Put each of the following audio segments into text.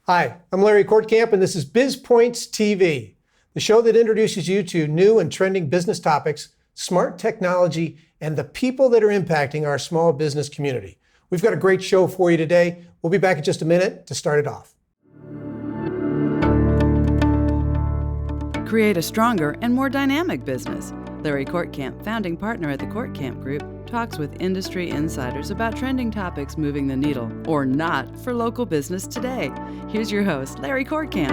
Hi, I'm Larry Kortkamp, and this is Biz Pointz TV, the show that introduces you to new and trending business topics, smart technology, and the people that are impacting our small business community. We've got a great show for you today. We'll be back in just a minute to start it off. Create a stronger and more dynamic business. Larry Kortkamp, founding partner at the Kortkamp Group, talks with industry insiders about trending topics moving the needle, or not, for local business today. Here's your host, Larry Kortkamp.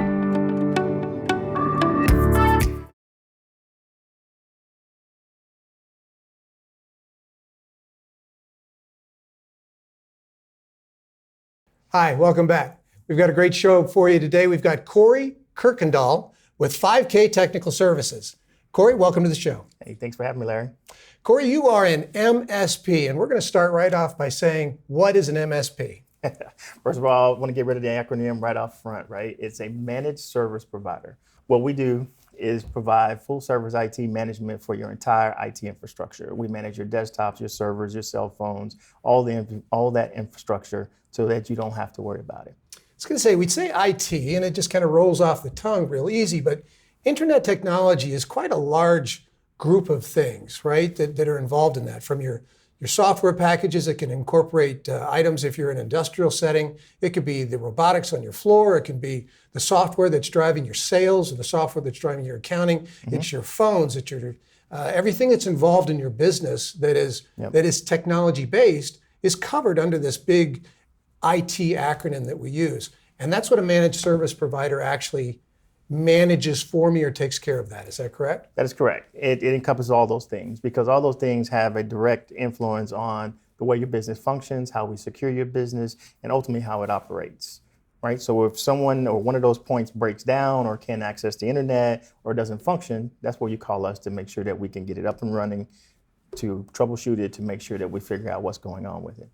Hi, welcome back. We've got a great show for you today. We've got Corey Kirkendoll with 5K Technical Services. Corey, welcome to the show. Hey, thanks for having me, Larry. Corey, you are an MSP, and we're going to start right off by saying, what is an MSP? First of all, I want to get rid of the acronym right off front, right? It's a managed service provider. What we do is provide full service IT management for your entire IT infrastructure. We manage your desktops, your servers, your cell phones, all that infrastructure so that you don't have to worry about it. I was going to say, we'd say IT, and it just kind of rolls off the tongue real easy, but internet technology is quite a large group of things, right, that are involved in that. From your software packages that can incorporate items if you're in an industrial setting. It could be the robotics on your floor. It can be the software that's driving your sales or the software that's driving your accounting. Mm-hmm. It's your phones. It's your everything that's involved in your business that is technology based is covered under this big IT acronym that we use. And that's what a managed service provider actually manages for me or takes care of that. Is that correct? That is correct. It encompasses all those things because all those things have a direct influence on the way your business functions, how we secure your business, and ultimately how it operates, right? So if someone or one of those points breaks down or can't access the internet or doesn't function, that's where you call us to make sure that we can get it up and running, to troubleshoot it, to make sure that we figure out what's going on with it.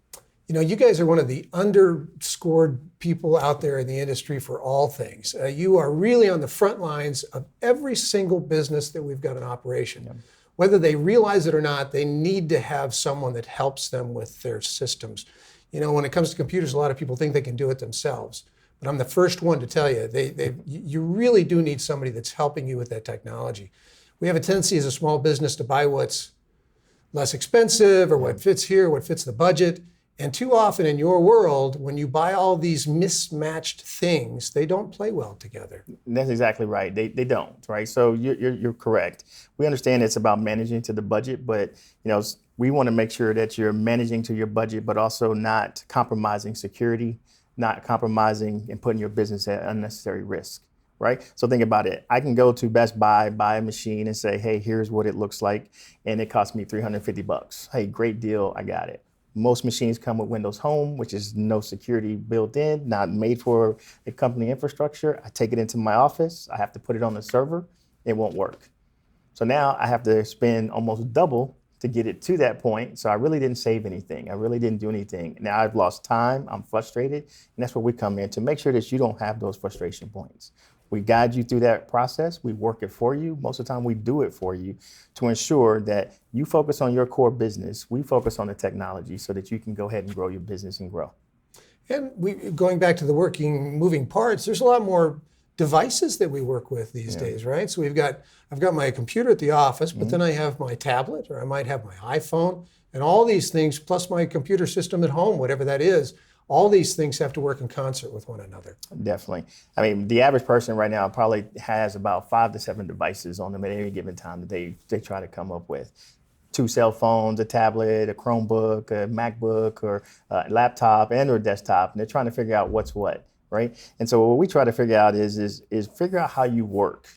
You know, you guys are one of the underscored people out there in the industry for all things. You are really on the front lines of every single business that we've got in operation. Yep. Whether they realize it or not, they need to have someone that helps them with their systems. You know, when it comes to computers, a lot of people think they can do it themselves. But I'm the first one to tell you, you really do need somebody that's helping you with that technology. We have a tendency as a small business to buy what's less expensive or what fits here, what fits the budget. And too often in your world, when you buy all these mismatched things, they don't play well together. That's exactly right. They don't, right? So you're correct. We understand it's about managing to the budget, but we want to make sure that you're managing to your budget, but also not compromising security, not compromising and putting your business at unnecessary risk, right? So think about it. I can go to Best Buy, buy a machine and say, hey, here's what it looks like. And it cost me $350. Hey, great deal. I got it. Most machines come with Windows Home, which is no security built in, not made for a company infrastructure. I take it into my office. I have to put it on the server. It won't work. So now I have to spend almost double to get it to that point. So I really didn't save anything. I really didn't do anything. Now I've lost time. I'm frustrated. And that's where we come in to make sure that you don't have those frustration points. We guide you through that process. We work it for you. Most of the time we do it for you to ensure that you focus on your core business. We focus on the technology so that you can go ahead and grow your business and grow. And going back to the moving parts, there's a lot more devices that we work with these days, right? So I've got my computer at the office, but then I have my tablet or I might have my iPhone and all these things, plus my computer system at home, whatever that is. All these things have to work in concert with one another. Definitely. I mean, the average person right now probably has about 5 to 7 devices on them at any given time that they try to come up with. 2 cell phones, a tablet, a Chromebook, a MacBook, or a laptop and or desktop, and they're trying to figure out what's what, right? And so what we try to figure out is figure out how you work.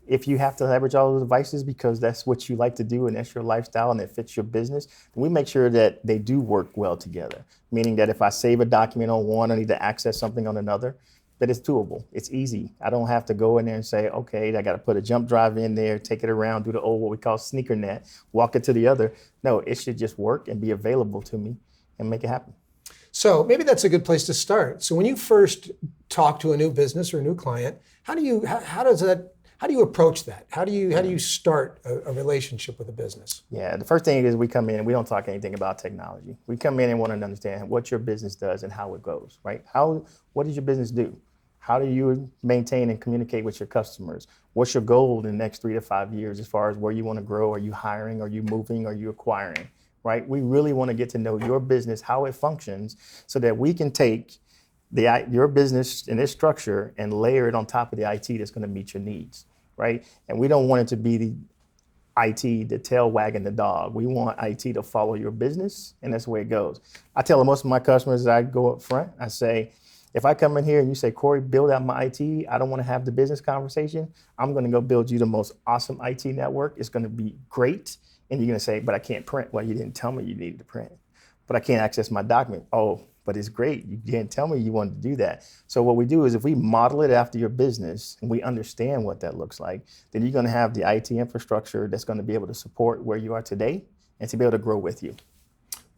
If you have to leverage all those devices because that's what you like to do and that's your lifestyle and it fits your business, then we make sure that they do work well together. Meaning that if I save a document on one, I need to access something on another, that it's doable. It's easy. I don't have to go in there and say, okay, I got to put a jump drive in there, take it around, do the old what we call sneaker net, walk it to the other. No, it should just work and be available to me and make it happen. So maybe that's a good place to start. So when you first talk to a new business or a new client, how do you approach that? How do you start a relationship with a business? Yeah, the first thing is we come in and we don't talk anything about technology. We come in and want to understand what your business does and how it goes, right? What does your business do? How do you maintain and communicate with your customers? What's your goal in the next 3 to 5 years as far as where you want to grow? Are you hiring? Are you moving? Are you acquiring? Right? We really want to get to know your business, how it functions, so that we can take your business in this structure and layer it on top of the IT that's going to meet your needs, right? And we don't want it to be the IT, the tail wagging the dog. We want IT to follow your business, and that's the way it goes. I tell most of my customers as I go up front, I say, if I come in here and you say, Corey, build out my IT, I don't want to have the business conversation. I'm going to go build you the most awesome IT network. It's going to be great. And you're going to say, but I can't print. Well, you didn't tell me you needed to print. But I can't access my document. Oh, but it's great. You didn't tell me you wanted to do that. So what we do is if we model it after your business and we understand what that looks like, then you're going to have the IT infrastructure that's going to be able to support where you are today and to be able to grow with you.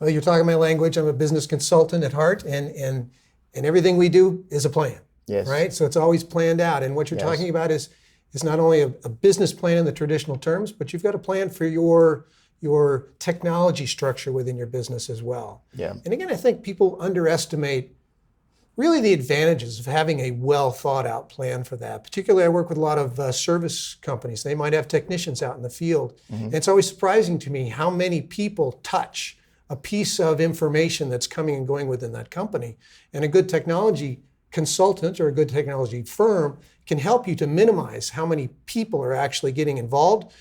Well, you're talking my language. I'm a business consultant at heart, and everything we do is a plan. Yes. Right? So it's always planned out. And what you're talking about is not only a business plan in the traditional terms, but you've got a plan for your technology structure within your business as well. Yeah. And again, I think people underestimate really the advantages of having a well thought out plan for that. Particularly, I work with a lot of service companies. They might have technicians out in the field. Mm-hmm. And it's always surprising to me how many people touch a piece of information that's coming and going within that company. And a good technology consultant or a good technology firm can help you to minimize how many people are actually getting involved.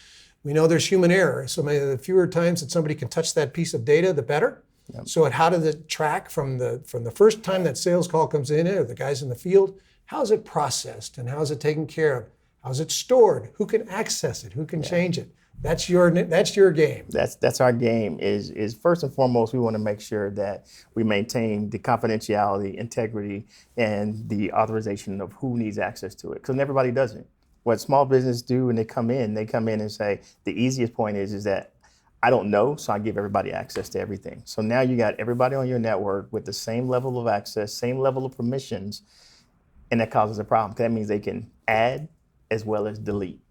We know there's human error, so the fewer times that somebody can touch that piece of data, the better. Yep. So how does it track from the first time that sales call comes in, or the guys in the field? How is it processed, and how is it taken care of? How is it stored? Who can access it? Who can change it? That's your game. That's our game. Is first and foremost, we want to make sure that we maintain the confidentiality, integrity, and the authorization of who needs access to it, because everybody doesn't. What small business do when they come in and say, the easiest point is that I don't know, so I give everybody access to everything. So now you got everybody on your network with the same level of access, same level of permissions, and that causes a problem. That means they can add as well as delete.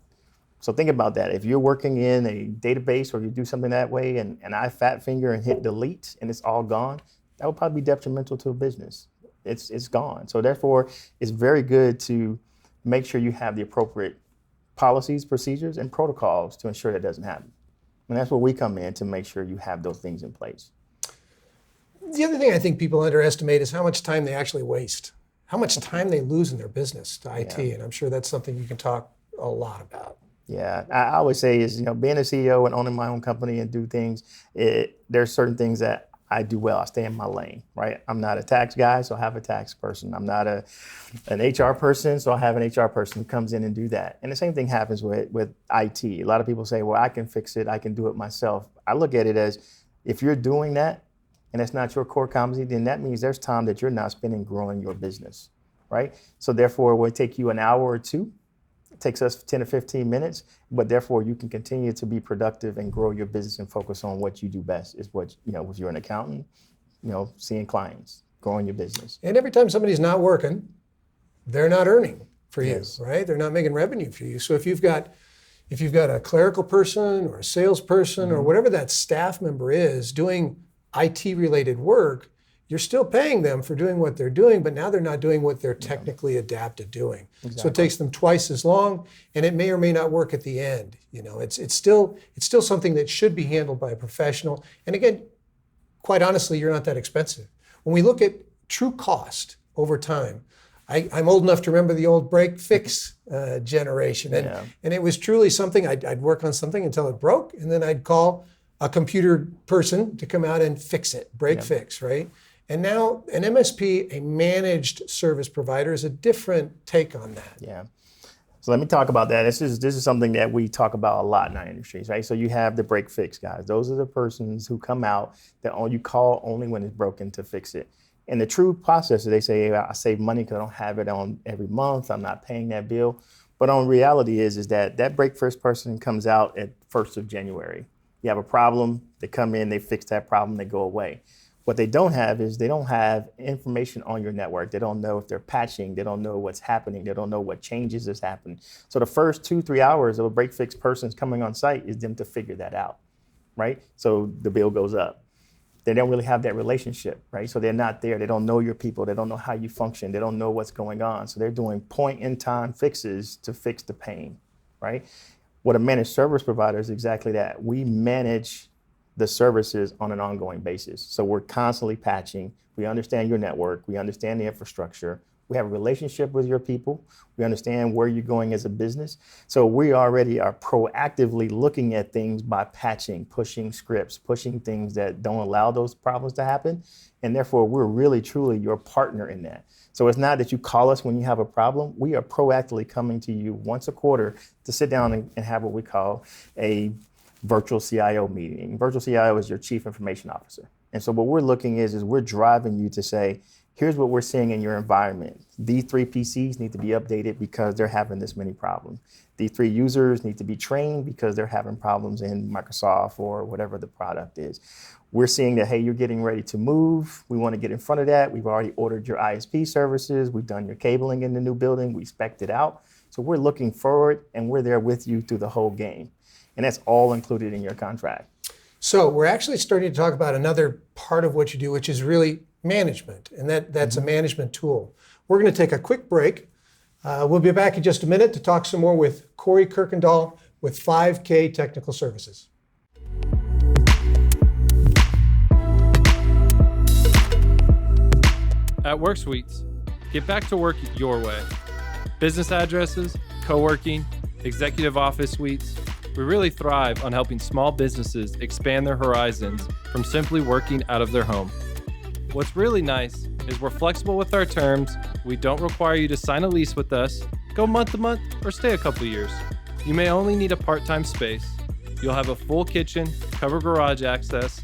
So think about that. If you're working in a database or you do something that way and I fat finger and hit delete and it's all gone, that would probably be detrimental to a business. It's gone. So therefore, it's very good to make sure you have the appropriate policies, procedures, and protocols to ensure that doesn't happen. And that's where we come in to make sure you have those things in place. The other thing I think people underestimate is how much time they actually waste, how much time they lose in their business to IT. And I'm sure that's something you can talk a lot about. Yeah, I always say is, being a CEO and owning my own company and do things, there's certain things that I do well. I stay in my lane, right? I'm not a tax guy, so I have a tax person. I'm not an HR person, so I have an HR person who comes in and do that. And the same thing happens with IT. A lot of people say, well, I can fix it. I can do it myself. I look at it as if you're doing that and that's not your core competency, then that means there's time that you're not spending growing your business, right? So therefore, it would take you an hour or two. It takes us 10 or 15 minutes, but therefore you can continue to be productive and grow your business and focus on what you do best is what, if you're an accountant, seeing clients, growing your business. And every time somebody's not working, they're not earning for you, Yes. right? They're not making revenue for you. So if you've got a clerical person or a salesperson or whatever that staff member is doing IT-related work, you're still paying them for doing what they're doing, but now they're not doing what they're technically adept at doing. Exactly. So it takes them twice as long, and it may or may not work at the end. It's still something that should be handled by a professional. And again, quite honestly, you're not that expensive. When we look at true cost over time, I'm old enough to remember the old break fix generation, and it was truly something. I'd work on something until it broke, and then I'd call a computer person to come out and fix it, break fix, right? And now an MSP, a managed service provider, is a different take on that. Yeah. So let me talk about that. This is something that we talk about a lot in our industries, right? So you have the break fix guys. Those are the persons who come out that you call only when it's broken to fix it. And the true process is they say, I save money because I don't have it on every month. I'm not paying that bill. But on reality is that break fix person comes out at 1st of January. You have a problem, they come in, they fix that problem, they go away. What they don't have is they don't have information on your network. They don't know if they're patching. They don't know what's happening. They don't know what changes has happened. So the first 2-3 hours of a break fix person's coming on site is them to figure that out, right? So the bill goes up. they don't really have that relationship, right? So they're not there. They don't know your people. They don't know how you function. They don't know what's going on. So they're doing point-in-time fixes to fix the pain, right? What a managed service provider is exactly that. We manage the services on an ongoing basis. So we're constantly patching. We understand your network. We understand the infrastructure. We have a relationship with your people. We understand where you're going as a business. So we already are proactively looking at things by patching, pushing scripts, pushing things that don't allow those problems to happen. And therefore, we're really, truly your partner in that. So it's not that you call us when you have a problem. We are proactively coming to you once a quarter to sit down and have what we call a virtual Cio meeting. Virtual Cio is your chief information officer. And so what we're looking is we're driving you to say, here's what we're seeing in your environment. These 3 PCs need to be updated because they're having this many problems. These 3 users need to be trained because they're having problems in Microsoft or whatever the product is. We're seeing that, hey, you're getting ready to move. We want to get in front of that. We've already ordered your ISP services. We've done your cabling in the new building. We spec'd it out. So we're looking forward and we're there with you through the whole game. And that's all included in your contract. So we're actually starting to talk about another part of what you do, which is really management, and that's a management tool. We're going to take a quick break. We'll be back in just a minute to talk some more with Corey Kirkendoll with 5K Technical Services. At WorkSuites, get back to work your way. Business addresses, co-working, executive office suites. We really thrive on helping small businesses expand their horizons from simply working out of their home. What's really nice is we're flexible with our terms. We don't require you to sign a lease with us, go month to month, or stay a couple years. You may only need a part-time space. You'll have a full kitchen, covered garage access.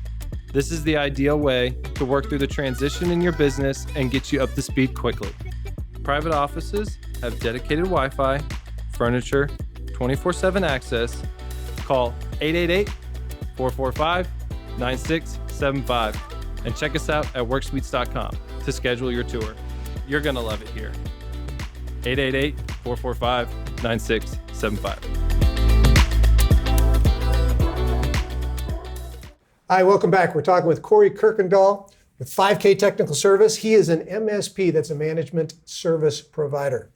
This is the ideal way to work through the transition in your business and get you up to speed quickly. Private offices have dedicated Wi-Fi, furniture, 24/7 access. Call 888-445-9675 and check us out at worksuites.com to schedule your tour. You're going to love it here. 888-445-9675. Hi, welcome back. We're talking with Corey Kirkendoll with 5K Technical Service. He is an MSP, that's a management service provider.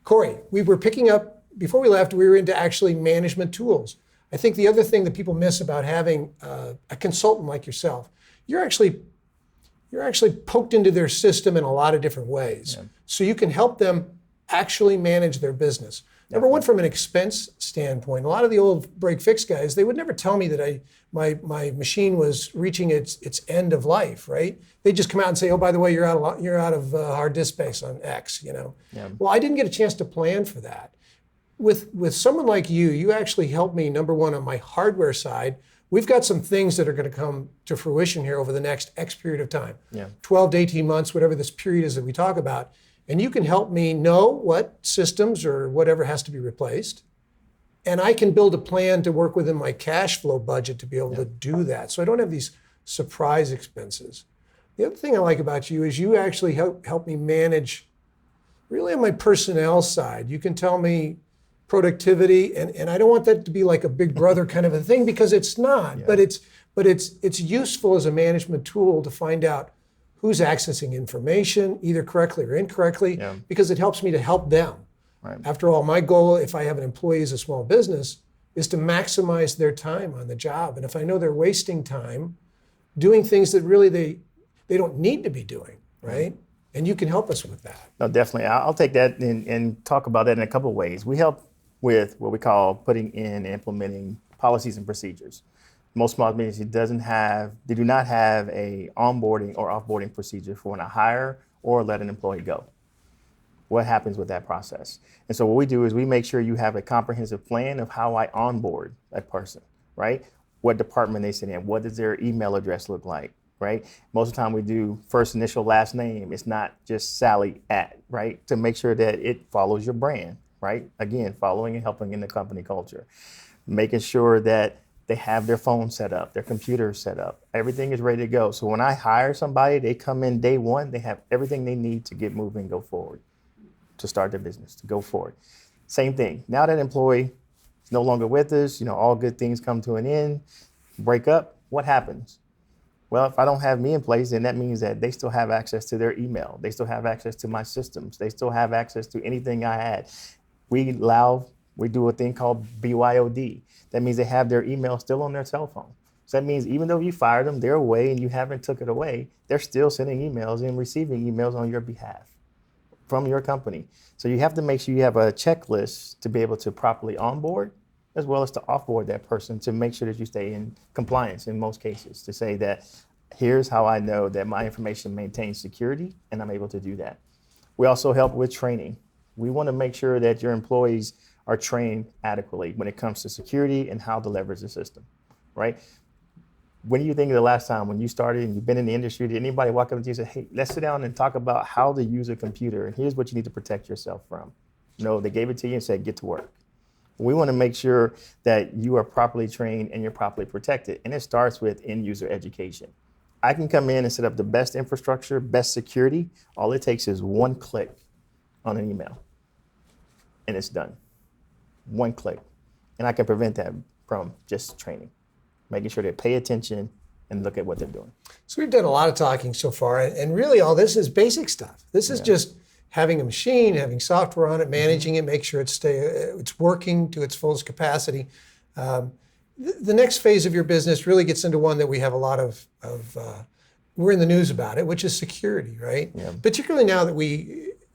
Corey, we were picking up, before we left, we were into actually management tools. I think the other thing that people miss about having a consultant like yourself, you're actually poked into their system in a lot of different ways. Yeah. So you can help them actually manage their business. Number one, from an expense standpoint, a lot of the old break-fix guys, they would never tell me that my machine was reaching its end of life, right? They just come out and say, oh, by the way, you're out of hard disk space on X, you know. Yeah. Well, I didn't get a chance to plan for that. With someone like you actually helped me, number one, on my hardware side. We've got some things that are going to come to fruition here over the next X period of time, 12 to 18 months, whatever this period is that we talk about. And you can help me know what systems or whatever has to be replaced. And I can build a plan to work within my cash flow budget to be able to do that. So I don't have these surprise expenses. The other thing I like about you is you actually help me manage, really on my personnel side. You can tell me productivity, and I don't want that to be like a big brother kind of a thing, because it's not. Yeah. But it's useful as a management tool to find out who's accessing information, either correctly or incorrectly, because it helps me to help them. Right. After all, my goal, if I have an employee as a small business, is to maximize their time on the job. And if I know they're wasting time doing things that really they don't need to be doing, right? And you can help us with that. No, definitely. I'll take that and talk about that in a couple of ways. We help with what we call putting in and implementing policies and procedures. Most small businesses do not have a onboarding or offboarding procedure for when I hire or let an employee go. What happens with that process? And so what we do is we make sure you have a comprehensive plan of how I onboard that person, right? What department they sit in, what does their email address look like, right? Most of the time we do first initial, last name. It's not just Sally at, right? To make sure that it follows your brand, right? Again, following and helping in the company culture. Making sure that they have their phone set up, their computer set up, everything is ready to go. So when I hire somebody, they come in day one, they have everything they need to get moving, go forward, to start their business, to go forward. Same thing. Now that employee is no longer with us, all good things come to an end, break up, what happens? Well, if I don't have me in place, then that means that they still have access to their email. They still have access to my systems. They still have access to anything I had. We do a thing called BYOD. That means they have their email still on their cell phone. So that means even though you fired them, they're away and you haven't took it away, they're still sending emails and receiving emails on your behalf from your company. So you have to make sure you have a checklist to be able to properly onboard as well as to offboard that person to make sure that you stay in compliance in most cases, to say that here's how I know that my information maintains security and I'm able to do that. We also help with training. We want to make sure that your employees are trained adequately when it comes to security and how to leverage the system, right? When do you think of the last time when you started and you've been in the industry, did anybody walk up to you and say, hey, let's sit down and talk about how to use a computer and here's what you need to protect yourself from? No, they gave it to you and said, get to work. We want to make sure that you are properly trained and you're properly protected. And it starts with end user education. I can come in and set up the best infrastructure, best security. All it takes is one click on an email and it's done. One click. And I can prevent that from just training, making sure they pay attention and look at what they're doing. So we've done a lot of talking so far, and really all this is basic stuff. This is just having a machine, having software on it, managing it, make sure it's working to its fullest capacity. The next phase of your business really gets into one that we have a lot of we're in the news about it, which is security, right? Yeah. Particularly now that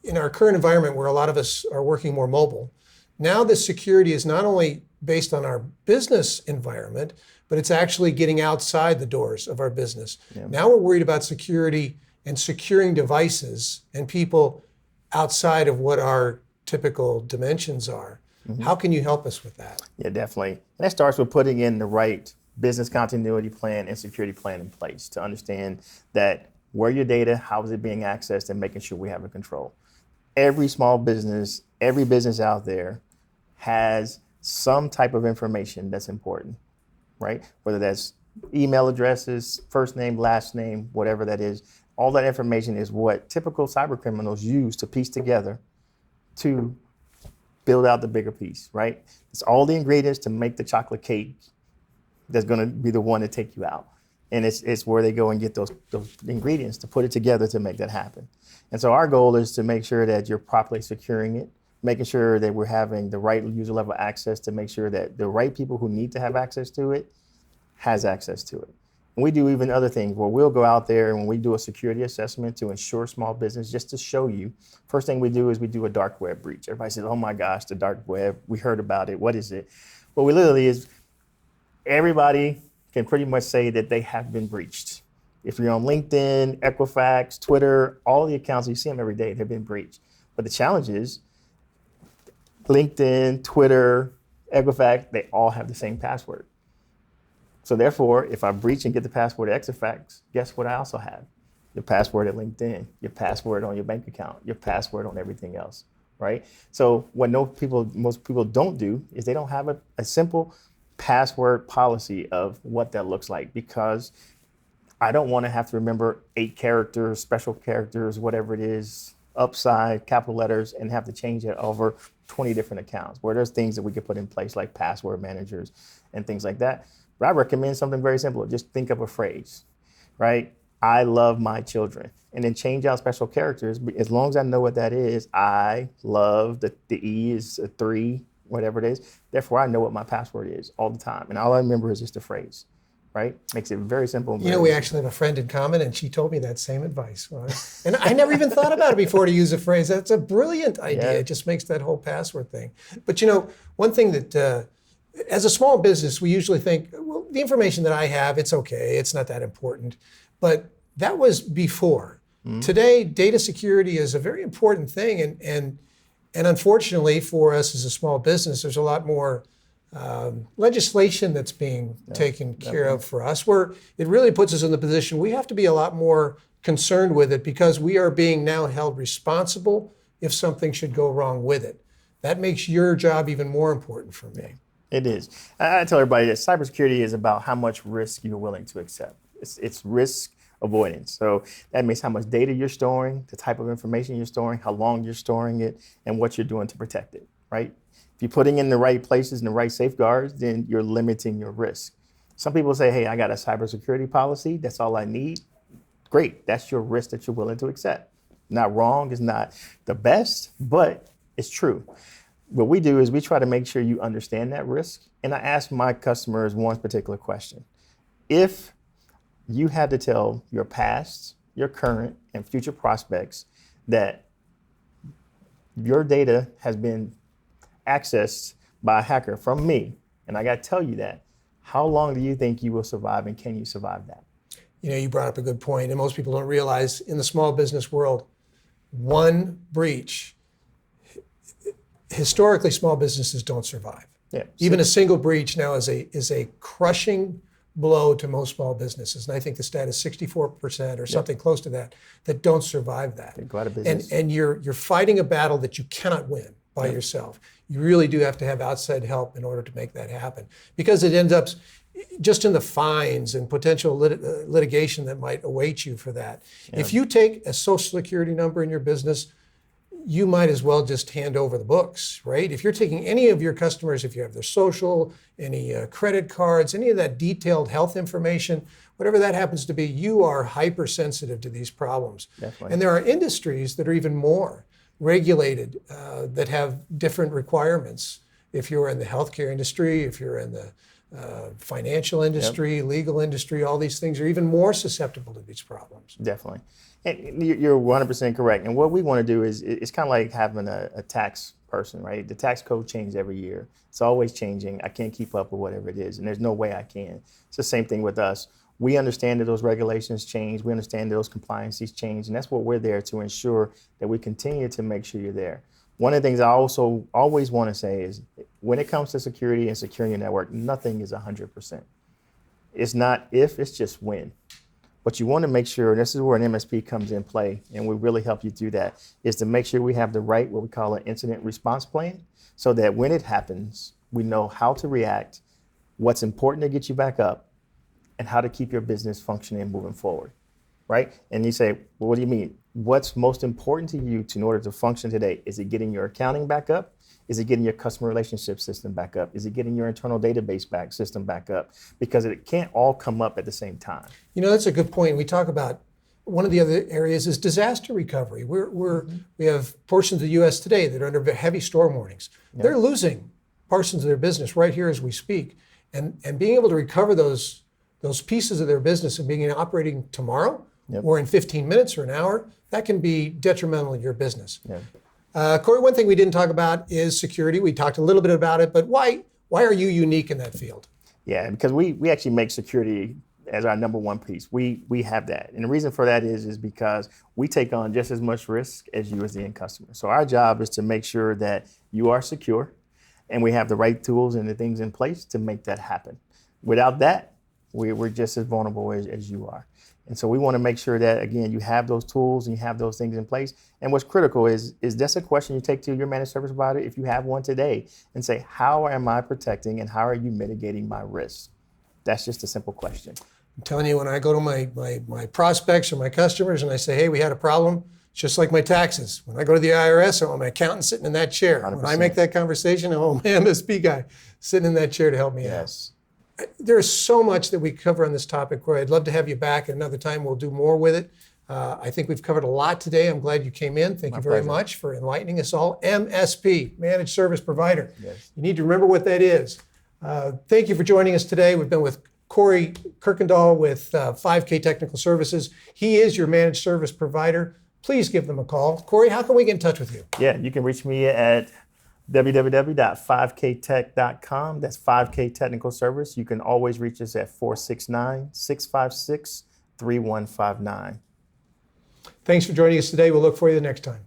in our current environment where a lot of us are working more mobile, now the security is not only based on our business environment, but it's actually getting outside the doors of our business. Yeah. Now we're worried about security and securing devices and people outside of what our typical dimensions are. Mm-hmm. How can you help us with that? Yeah, definitely. And that starts with putting in the right business continuity plan and security plan in place to understand that where your data, how is it being accessed, and making sure we have a control. Every small business, every business out there has some type of information that's important, right? Whether that's email addresses, first name, last name, whatever that is. All that information is what typical cyber criminals use to piece together to build out the bigger piece, right? It's all the ingredients to make the chocolate cake that's gonna be the one to take you out. And it's where they go and get those ingredients to put it together to make that happen. And so our goal is to make sure that you're properly securing it, making sure that we're having the right user level access to make sure that the right people who need to have access to it has access to it. And we do even other things where we'll go out there and when we do a security assessment to ensure small business, just to show you, first thing we do is we do a dark web breach. Everybody says, oh my gosh, the dark web, we heard about it, what is it? What we literally is, everybody can pretty much say that they have been breached. If you're on LinkedIn, Equifax, Twitter, all the accounts, you see them every day, they've been breached. But the challenge is, LinkedIn, Twitter, Equifax, they all have the same password. So therefore, if I breach and get the password at Equifax, guess what I also have? Your password at LinkedIn, your password on your bank account, your password on everything else, right? So what most people don't do is they don't have a simple password policy of what that looks like, because I don't want to have to remember 8 characters, special characters, whatever it is, upside, capital letters, and have to change it over 20 different accounts, where there's things that we could put in place like password managers and things like that. But I recommend something very simple. Just think of a phrase, right? I love my children. And then change out special characters. As long as I know what that is, I love, the E is a 3, whatever it is. Therefore, I know what my password is all the time. And all I remember is just a phrase, right? Makes it very simple. And we actually have a friend in common, and she told me that same advice. And I never even thought about it before to use a phrase. That's a brilliant idea. Yeah. It just makes that whole password thing. But one thing that, as a small business, we usually think, well, the information that I have, it's okay. It's not that important. But that was before. Mm-hmm. Today, data security is a very important thing. And unfortunately for us as a small business, there's a lot more legislation that's being taken care of for us, where it really puts us in the position we have to be a lot more concerned with it, because we are being now held responsible if something should go wrong with it. That makes your job even more important for me. It is. I tell everybody that cybersecurity is about how much risk you're willing to accept. It's risk avoidance. So that means how much data you're storing, the type of information you're storing, how long you're storing it, and what you're doing to protect it, right? If you're putting in the right places and the right safeguards, then you're limiting your risk. Some people say, hey, I got a cybersecurity policy. That's all I need. Great. That's your risk that you're willing to accept. Not wrong. It's not the best, but it's true. What we do is we try to make sure you understand that risk. And I ask my customers one particular question. If you had to tell your past, your current, and future prospects that your data has been accessed by a hacker from me, and I got to tell you that, how long do you think you will survive, and can you survive that? You know, you brought up a good point, and most people don't realize in the small business world, one breach, historically small businesses don't survive. Yeah. Even a single breach now is a crushing blow to most small businesses. And I think the stat is 64% or something close to that don't survive that. They go out of business. And you're fighting a battle that you cannot win by yourself. You really do have to have outside help in order to make that happen, because it ends up just in the fines and potential litigation that might await you for that. Yeah. If you take a social security number in your business, you might as well just hand over the books, right? If you're taking any of your customers, if you have their social, any credit cards, any of that detailed health information, whatever that happens to be, you are hypersensitive to these problems. Definitely. And there are industries that are even more regulated that have different requirements. If you're in the healthcare industry, if you're in the financial industry, legal industry, all these things are even more susceptible to these problems. Definitely. And you're 100% correct. And what we want to do is, it's kind of like having a tax person, right? The tax code changes every year. It's always changing. I can't keep up with whatever it is, and there's no way I can. It's the same thing with us. We understand that those regulations change. We understand that those compliances change, and that's what we're there to ensure that we continue to make sure you're there. One of the things I also always want to say is, when it comes to security and securing your network, nothing is 100%. It's not if, it's just when. But you want to make sure, and this is where an MSP comes in play, and we really help you do that, is to make sure we have the right, what we call an incident response plan, so that when it happens, we know how to react, what's important to get you back up, and how to keep your business functioning and moving forward, right? And you say, well, what do you mean? What's most important to you in order to function today? Is it getting your accounting back up? Is it getting your customer relationship system back up? Is it getting your internal database system back up? Because it can't all come up at the same time. You know, that's a good point. We talk about one of the other areas is disaster recovery. We have portions of the U.S. today that are under heavy storm warnings. Yep. They're losing portions of their business right here as we speak. And being able to recover those pieces of their business and being operating tomorrow or in 15 minutes or an hour, that can be detrimental in your business. Yep. Corey, one thing we didn't talk about is security. We talked a little bit about it, but why are you unique in that field? Yeah, because we actually make security as our number one piece. We have that. And the reason for that is because we take on just as much risk as you as the end customer. So our job is to make sure that you are secure and we have the right tools and the things in place to make that happen. Without that, we're just as vulnerable as you are. And so we want to make sure that, again, you have those tools and you have those things in place. And what's critical is that's a question you take to your managed service provider, if you have one today, and say, how am I protecting and how are you mitigating my risks? That's just a simple question. I'm telling you, when I go to my prospects or my customers and I say, hey, we had a problem, it's just like my taxes. When I go to the IRS, I want my accountant sitting in that chair. 100%. When I make that conversation, I want my MSP guy sitting in that chair to help me out. There's so much that we cover on this topic, Corey. I'd love to have you back at another time. We'll do more with it. I think we've covered a lot today. I'm glad you came in. Thank you very much for enlightening us all. MSP, Managed Service Provider. Yes. You need to remember what that is. Thank you for joining us today. We've been with Corey Kirkendoll with 5K Technical Services. He is your Managed Service Provider. Please give them a call. Corey, how can we get in touch with you? Yeah, you can reach me at www.5ktech.com. That's 5K Technical Service. You can always reach us at 469-656-3159. Thanks for joining us today. We'll look for you the next time.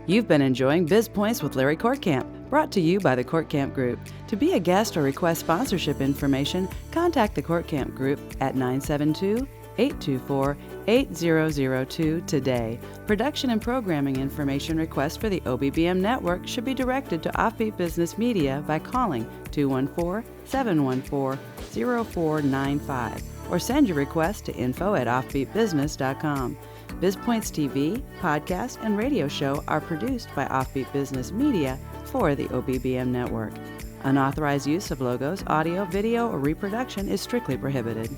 You've been enjoying Biz Pointz with Larry Kortkamp, brought to you by the Kortkamp Group. To be a guest or request sponsorship information, contact the Kortkamp Group at 972-824-8002 today. Production and programming information requests for the OBBM network should be directed to Offbeat Business Media by calling 214-714-0495 or send your request to info@offbeatbusiness.com. Biz Pointz TV, podcast, and radio show are produced by Offbeat Business Media for the OBBM network. Unauthorized use of logos, audio, video, or reproduction is strictly prohibited.